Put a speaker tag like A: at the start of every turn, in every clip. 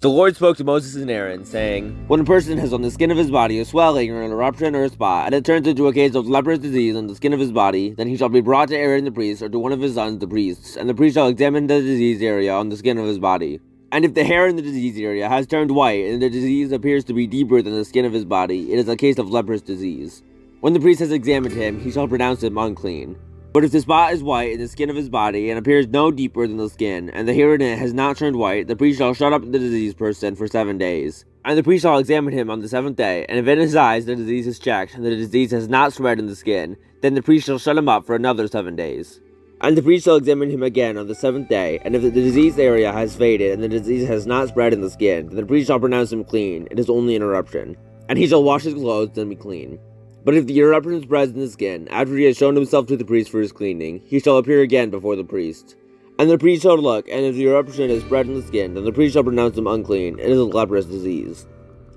A: The Lord spoke to Moses and Aaron, saying, "When a person has on the skin of his body a swelling or an eruption or a spot, and it turns into a case of leprous disease on the skin of his body, then he shall be brought to Aaron the priest, or to one of his sons the priests, and the priest shall examine the diseased area on the skin of his body. And if the hair in the diseased area has turned white, and the disease appears to be deeper than the skin of his body, it is a case of leprous disease. When the priest has examined him, he shall pronounce him unclean. But if the spot is white in the skin of his body, and appears no deeper than the skin, and the hair in it has not turned white, the priest shall shut up the diseased person for 7 days. And the priest shall examine him on the 7th day, and if in his eyes the disease is checked, and the disease has not spread in the skin, then the priest shall shut him up for another 7 days. And the priest shall examine him again on the 7th day, and if the diseased area has faded, and the disease has not spread in the skin, then the priest shall pronounce him clean. It is only an eruption. And he shall wash his clothes, and be clean. But if the eruption spreads in the skin, after he has shown himself to the priest for his cleaning, he shall appear again before the priest. And the priest shall look, and if the eruption is spread in the skin, then the priest shall pronounce him unclean. It is a leprous disease.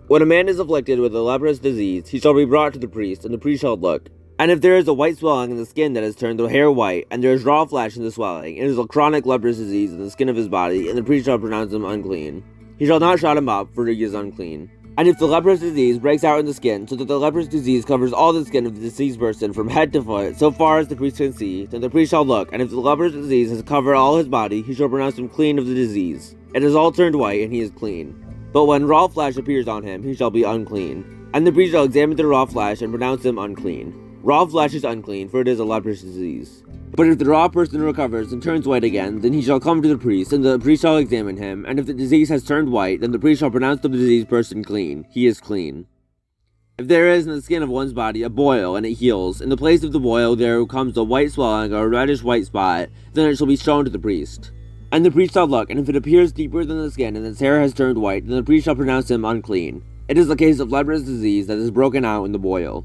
A: When a man is afflicted with a leprous disease, he shall be brought to the priest, and the priest shall look. And if there is a white swelling in the skin that has turned the hair white, and there is raw flesh in the swelling, it is a chronic leprous disease in the skin of his body, and the priest shall pronounce him unclean. He shall not shut him up, for he is unclean. And if the leprous disease breaks out in the skin, so that the leprous disease covers all the skin of the deceased person from head to foot, so far as the priest can see, then the priest shall look, and if the leprous disease has covered all his body, he shall pronounce him clean of the disease. It has all turned white, and he is clean. But when raw flesh appears on him, he shall be unclean. And the priest shall examine the raw flesh, and pronounce him unclean. Raw flesh is unclean, for it is a leprous disease. But if the raw person recovers and turns white again, then he shall come to the priest, and the priest shall examine him, and if the disease has turned white, then the priest shall pronounce the diseased person clean. He is clean. If there is in the skin of one's body a boil, and it heals, in the place of the boil there comes a white swelling or a reddish white spot, then it shall be shown to the priest. And the priest shall look, and if it appears deeper than the skin, and its hair has turned white, then the priest shall pronounce him unclean. It is a case of leprous disease that is broken out in the boil.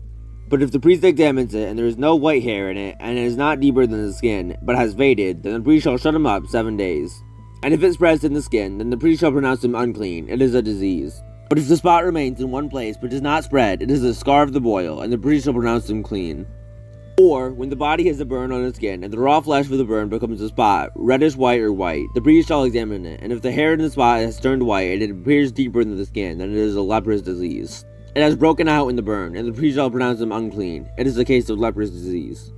A: But if the priest examines it, and there is no white hair in it, and it is not deeper than the skin, but has faded, then the priest shall shut him up 7 days. And if it spreads in the skin, then the priest shall pronounce him unclean. It is a disease. But if the spot remains in one place, but does not spread, it is a scar of the boil, and the priest shall pronounce him clean. Or, when the body has a burn on its skin, and the raw flesh of the burn becomes a spot, reddish white or white, the priest shall examine it, and if the hair in the spot has turned white, and it appears deeper than the skin, then it is a leprous disease. It has broken out in the burn, and the priest shall pronounce him unclean. It is a case of leprous disease.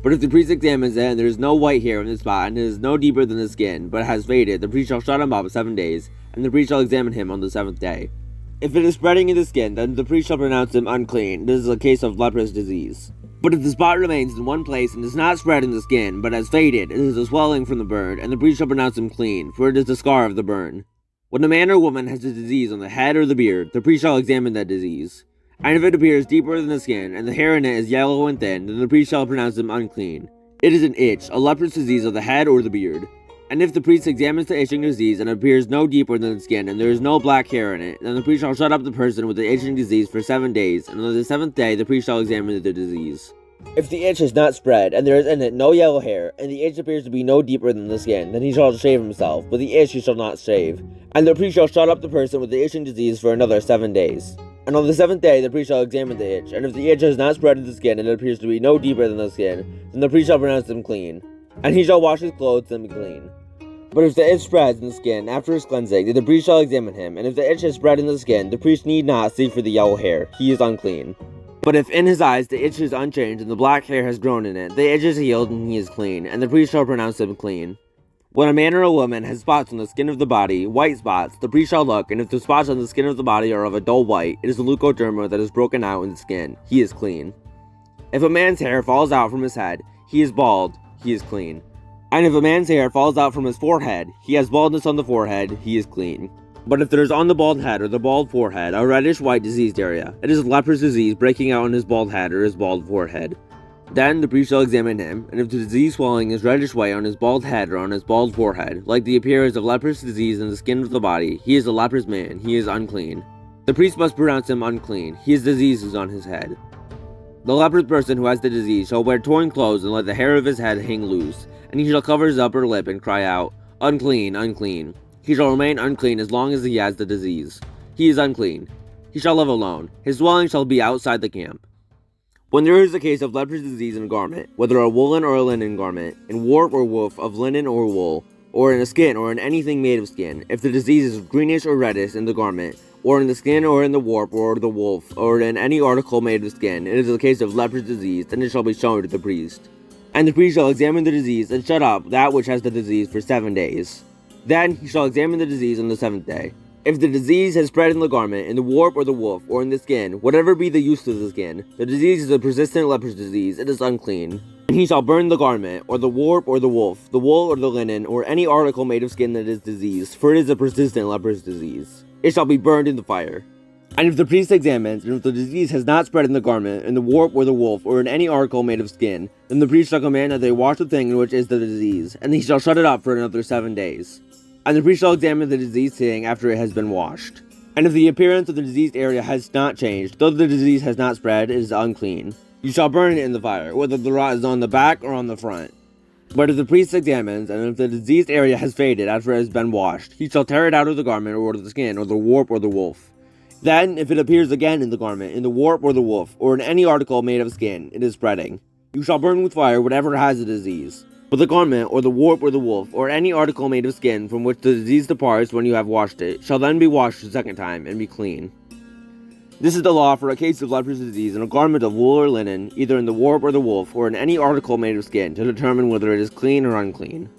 A: But if the priest examines it, and there is no white hair in the spot, and it is no deeper than the skin, but has faded, the priest shall shut him up 7 days, and the priest shall examine him on the 7th day. If it is spreading in the skin, then the priest shall pronounce him unclean. This is a case of leprous disease. But if the spot remains in one place and does not spread in the skin, but has faded, it is a swelling from the burn, and the priest shall pronounce him clean, for it is the scar of the burn. When a man or woman has a disease on the head or the beard, the priest shall examine that disease. And if it appears deeper than the skin, and the hair in it is yellow and thin, then the priest shall pronounce him unclean. It is an itch, a leprous disease of the head or the beard. And if the priest examines the itching disease, and it appears no deeper than the skin, and there is no black hair in it, then the priest shall shut up the person with the itching disease for 7 days, and on the 7th day the priest shall examine the disease. If the itch has not spread, and there is in it no yellow hair, and the itch appears to be no deeper than the skin, then he shall shave himself, but the itch he shall not shave. And the priest shall shut up the person with the itching disease for another 7 days. And on the 7th day the priest shall examine the itch, and if the itch has not spread in the skin, and it appears to be no deeper than the skin, then the priest shall pronounce him clean. And he shall wash his clothes and be clean. But if the itch spreads in the skin after his cleansing, then the priest shall examine him, and if the itch has spread in the skin, the priest need not see for the yellow hair. He is unclean. But if in his eyes the itch is unchanged, and the black hair has grown in it, the itch is healed, and he is clean, and the priest shall pronounce him clean. When a man or a woman has spots on the skin of the body, white spots, the priest shall look, and if the spots on the skin of the body are of a dull white, it is a leukoderma that is broken out in the skin. He is clean. If a man's hair falls out from his head, he is bald, he is clean. And if a man's hair falls out from his forehead, he has baldness on the forehead, he is clean. But if there is on the bald head or the bald forehead a reddish white diseased area, it is a leprous disease breaking out on his bald head or his bald forehead. Then the priest shall examine him, and if the disease swelling is reddish white on his bald head or on his bald forehead, like the appearance of leprous disease in the skin of the body, he is a leprous man, he is unclean. The priest must pronounce him unclean, his disease is on his head. The leprous person who has the disease shall wear torn clothes and let the hair of his head hang loose, and he shall cover his upper lip and cry out, "Unclean, unclean." He shall remain unclean as long as he has the disease. He is unclean. He shall live alone. His dwelling shall be outside the camp. When there is a case of leprous disease in a garment, whether a woolen or a linen garment, in warp or woof of linen or wool, or in the skin, or in anything made of skin, if the disease is greenish or reddish in the garment, or in the skin, or in the warp, or the wolf, or in any article made of skin, it is a case of leprous disease, then it shall be shown to the priest. And the priest shall examine the disease, and shut up that which has the disease for 7 days. Then he shall examine the disease on the 7th day. If the disease has spread in the garment, in the warp, or the wolf, or in the skin, whatever be the use of the skin, the disease is a persistent leprous disease, it is unclean. And he shall burn the garment, or the warp, or the wolf, the wool, or the linen, or any article made of skin that is diseased, for it is a persistent leprous disease. It shall be burned in the fire. And if the priest examines, and if the disease has not spread in the garment, in the warp, or the wolf, or in any article made of skin, then the priest shall command that they wash the thing in which is the disease, and he shall shut it up for another 7 days. And the priest shall examine the diseased thing after it has been washed. And if the appearance of the diseased area has not changed, though the disease has not spread, it is unclean. You shall burn it in the fire, whether the rot is on the back or on the front. But if the priest examines, and if the diseased area has faded after it has been washed, he shall tear it out of the garment, or the skin, or the warp, or the wolf. Then, if it appears again in the garment, in the warp, or the wolf, or in any article made of skin, it is spreading. You shall burn with fire whatever has the disease. But the garment, or the warp, or the wolf, or any article made of skin from which the disease departs when you have washed it, shall then be washed a second time, and be clean. This is the law for a case of leprous disease in a garment of wool or linen, either in the warp or the wolf, or in any article made of skin, to determine whether it is clean or unclean.